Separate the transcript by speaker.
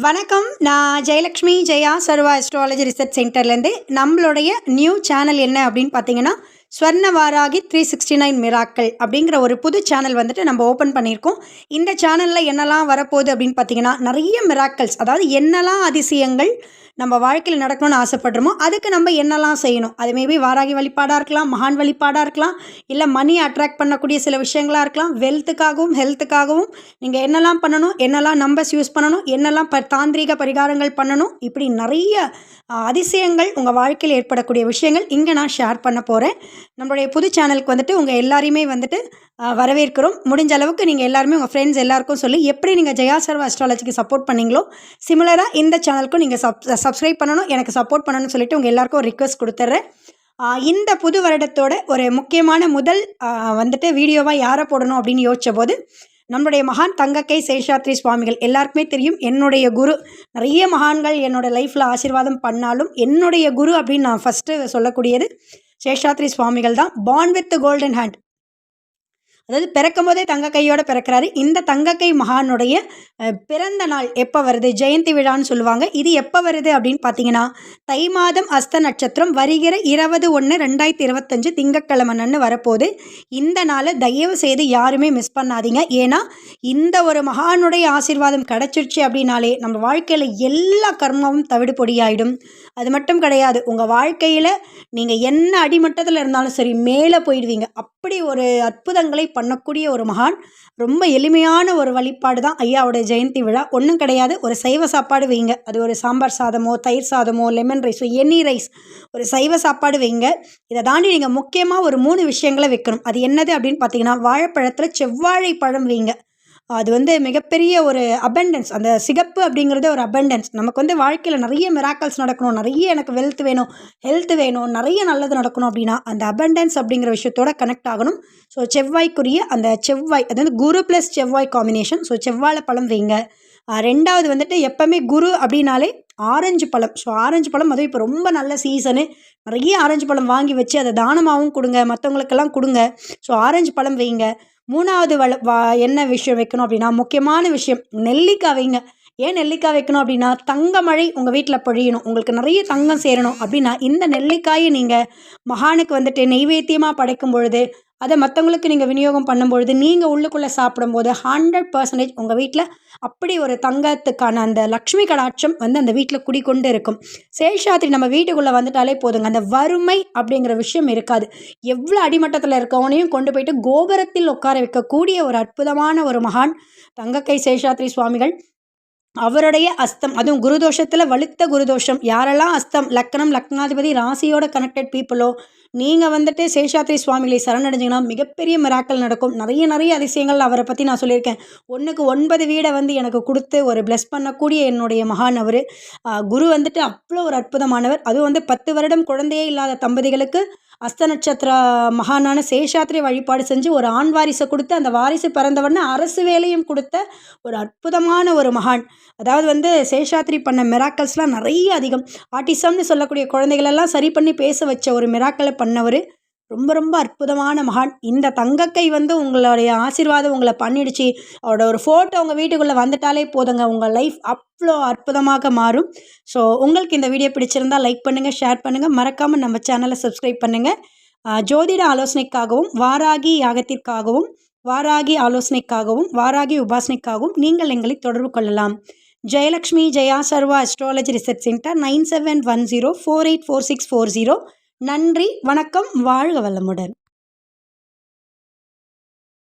Speaker 1: வணக்கம். நான் ஜெயலக்ஷ்மி ஜெயா சர்வா astrology research சென்டர்லேருந்து நம்மளுடைய நியூ சேனல் என்ன அப்படின்னு பார்த்தீங்கன்னா, ஸ்வர்ண வாராகி 369 மிராக்கள் அப்படிங்கிற ஒரு புது சேனல் வந்துட்டு நம்ம ஓப்பன் பண்ணியிருக்கோம். இந்த சேனலில் என்னெல்லாம் வரப்போகுது அப்படின்னு பார்த்தீங்கன்னா, நிறைய மிராக்கல்ஸ், அதாவது என்னெல்லாம் அதிசயங்கள் நம்ம வாழ்க்கையில் நடக்கணும்னு ஆசைப்படுறோமோ அதுக்கு நம்ம என்னெல்லாம் செய்யணும். அது மேபி வாராகி வழிபாடாக இருக்கலாம், மகான் வழிபாடாக இருக்கலாம், இல்லை மணி அட்ராக்ட் பண்ணக்கூடிய சில விஷயங்களாக இருக்கலாம். வெல்த்துக்காகவும் ஹெல்த்துக்காகவும் நீங்கள் என்னெல்லாம் பண்ணணும், என்னெல்லாம் நம்பர்ஸ் யூஸ் பண்ணணும், என்னெல்லாம் தாந்திரீக பரிகாரங்கள் பண்ணணும், இப்படி நிறைய அதிசயங்கள் உங்கள் வாழ்க்கையில் ஏற்படக்கூடிய விஷயங்கள் இங்கே நான் ஷேர் பண்ண போகிறேன். நம்மளுடைய புது சேனலுக்கு வந்துட்டு உங்கள் எல்லாரையுமே வந்துட்டு வரவேற்கிறோம். முடிஞ்ச அளவுக்கு நீங்கள் எல்லாருமே உங்கள் ஃப்ரெண்ட்ஸ் எல்லாருக்கும் சொல்லி எப்படி நீங்கள் ஜெயா சர்வா அஸ்ட்ராலஜிக்கு சப்போர்ட் பண்ணீங்களோ சிமிலராக இந்த சேனலுக்கும் நீங்கள் சப்ஸ்கிரைப் பண்ணணும், எனக்கு சப்போர்ட் பண்ணணும்னு சொல்லிட்டு உங்கள் எல்லாருக்கும் ஒரு ரிக்வெஸ்ட் கொடுத்துட்றேன். இந்த புது வருடத்தோட ஒரு முக்கியமான முதல் வந்துட்டு வீடியோவாக யாரை போடணும் அப்படின்னு யோசித்த போது நம்முடைய மகான் தங்கக்கை சேஷாத்ரி சுவாமிகள் எல்லாருக்குமே தெரியும். என்னுடைய குரு, நிறைய மகான்கள் என்னோடய லைஃப்பில் ஆசீர்வாதம் பண்ணாலும் என்னுடைய குரு அப்படின்னு நான் ஃபஸ்ட்டு சொல்லக்கூடியது சேஷாத்ரி சுவாமிகள் தான். பார்ன் வித் கோல்டன் ஹேண்ட், அதாவது பிறக்கும் போதே தங்கக்கையோடு பிறக்கிறாரு. இந்த தங்கக்கை மகானுடைய பிறந்த நாள் எப்போ வருது, ஜெயந்தி விழான்னு சொல்லுவாங்க. இது எப்போ வருது அப்படின்னு பார்த்தீங்கன்னா, தை மாதம் அஸ்த நட்சத்திரம் வருகிற 20/1/2025 திங்கட்கிழமைன்னு வரப்போகுது. இந்த நாளை தயவு செய்து யாருமே மிஸ் பண்ணாதீங்க. ஏன்னா இந்த ஒரு மகானுடைய ஆசீர்வாதம் கிடச்சிருச்சு அப்படின்னாலே நம்ம வாழ்க்கையில் எல்லா கர்மாவும் தவிடு பொடியாயிடும். அது மட்டும் கிடையாது, உங்கள் வாழ்க்கையில் நீங்கள் என்ன அடிமட்டத்தில் இருந்தாலும் சரி மேலே போயிடுவீங்க. அப்படி ஒரு அற்புதங்களை பண்ணக்கூடிய ஒரு மகான். ரொம்ப எளிமையான ஒரு வழிபாடு தான் ஐயாவோட ஜெயந்தி விழா. ஒன்றும் கிடையாது, ஒரு சைவ சாப்பாடு வைங்க. அது ஒரு சாம்பார் சாதமோ, தயிர் சாதமோ, லெமன் ரைஸோ, எனி ரைஸ், ஒரு சைவ சாப்பாடு வைங்க. இதை தாண்டி நீங்கள் முக்கியமாக ஒரு 3 விஷயங்களை வைக்கணும். அது என்னது அப்படின்னு பார்த்தீங்கன்னா, வாழைப்பழத்தில் செவ்வாழை பழம் வைங்க. அது மிகப்பெரிய ஒரு அபண்டன்ஸ். அந்த சிகப்பு அப்படிங்கிறது ஒரு அபண்டன்ஸ். நமக்கு வாழ்க்கையில் நிறைய மிராக்கல்ஸ் நடக்கணும், நிறைய எனக்கு வெல்த் வேணும், ஹெல்த் வேணும், நிறைய நல்லது நடக்கணும் அப்படின்னா அந்த அபண்டன்ஸ் அப்படிங்கிற விஷயத்தோட கனெக்ட் ஆகணும். ஸோ செவ்வாய்க்குரிய அந்த செவ்வாய், அதாவது குரு ப்ளஸ் செவ்வாய் காம்பினேஷன். ஸோ செவ்வாழை பழம் வைங்க. ரெண்டாவது எப்போவுமே குரு அப்படின்னாலே ஆரஞ்சு பழம். ஸோ ஆரஞ்சு பழம் அதுவும் இப்போ ரொம்ப நல்ல சீசனு. நிறைய ஆரஞ்சு பழம் வாங்கி வச்சு அதை தானமாகவும் கொடுங்க, மற்றவங்களுக்கெல்லாம் கொடுங்க. ஸோ ஆரஞ்சு பழம் வைங்க. மூணாவது என்ன விஷயம் வைக்கணும் அப்படின்னா, முக்கியமான விஷயம் நெல்லிக்காய் வைங்க. ஏன் நெல்லிக்காய் வைக்கணும் அப்படின்னா, தங்க மழை உங்கள் வீட்டில் பொழியணும், உங்களுக்கு நிறைய தங்கம் சேரணும் அப்படின்னா இந்த நெல்லிக்காயை நீங்கள் மகானுக்கு நெய்வேத்தியமாக படைக்கும் பொழுது, அதை மற்றவங்களுக்கு நீங்கள் விநியோகம் பண்ணும்பொழுது, நீங்கள் உள்ளுக்குள்ளே சாப்பிடும்போது 100% உங்கள் வீட்டில் அப்படி ஒரு தங்கத்துக்கான அந்த லக்ஷ்மி கடாட்சம் அந்த வீட்டில் குடிக்கொண்டு இருக்கும். சேஷாத்ரி நம்ம வீட்டுக்குள்ளே வந்துட்டாலே போதுங்க, அந்த வறுமை அப்படிங்கிற விஷயம் இருக்காது. எவ்வளோ அடிமட்டத்தில் இருக்கவனையும் கொண்டு போயிட்டு கோபுரத்தில் உட்கார வைக்கக்கூடிய ஒரு அற்புதமான ஒரு மகான் தங்கக்கை சேஷாத்ரி சுவாமிகள். அவருடைய அஸ்தம், அதுவும் குருதோஷத்தில் வலுத்த குருதோஷம். யாரெல்லாம் அஸ்தம், லக்னம், லக்னாதிபதி, ராசியோட கனெக்டட் பீப்புளோ நீங்கள் சேஷாத்ரி சுவாமிகளை சரணடைஞ்சிங்கன்னா மிகப்பெரிய மிராக்கள் நடக்கும். நிறைய அதிசயங்கள் அவரை பற்றி நான் சொல்லியிருக்கேன். 1க்கு 9 வீடை எனக்கு கொடுத்து ஒரு பிளஸ் பண்ணக்கூடிய என்னுடைய மகான் அவர். குரு அவ்வளோ ஒரு அற்புதமானவர். அதுவும் 10 வருடம் குழந்தையே இல்லாத தம்பதிகளுக்கு அஸ்த நட்சத்திர மகானான சேஷாத்ரி வழிபாடு செஞ்சு ஒரு ஆண் வாரிசை கொடுத்து அந்த வாரிசு பிறந்தவொடனே அரசு வேலையும் கொடுத்த ஒரு அற்புதமான ஒரு மகான். அதாவது சேஷாத்ரி பண்ண மிராக்கல்ஸ்லாம் நிறைய அதிகம். ஆட்டிசம்னு சொல்லக்கூடிய குழந்தைகளெல்லாம் சரி பண்ணி பேச வச்ச ஒரு மிராக்களை பண்ணவர். ரொம்ப அற்புதமான மகான். இந்த தங்கக்கை உங்களுடைய ஆசீர்வாதம் உங்களை பண்ணிடுச்சு, அவரோட ஒரு ஃபோட்டோ உங்கள் வீட்டுக்குள்ளே வந்துட்டாலே போதுங்க, உங்கள் லைஃப் அவ்வளோ அற்புதமாக மாறும். ஸோ உங்களுக்கு இந்த வீடியோ பிடிச்சிருந்தால் லைக் பண்ணுங்கள், ஷேர் பண்ணுங்கள், மறக்காமல் நம்ம சேனலை சப்ஸ்கிரைப் பண்ணுங்கள். ஜோதிட ஆலோசனைக்காகவும், வாராகி யாகத்திற்காகவும், வாராகி ஆலோசனைக்காகவும், வாராகி உபாசனைக்காகவும் நீங்கள் எங்களை தொடர்பு கொள்ளலாம். ஜெயலக்ஷ்மி ஜெயா சர்வா அஸ்ட்ராலஜி ரிசர்ச் சென்டர் 9710484640. நன்றி, வணக்கம், வாழ்க வளமுடன்.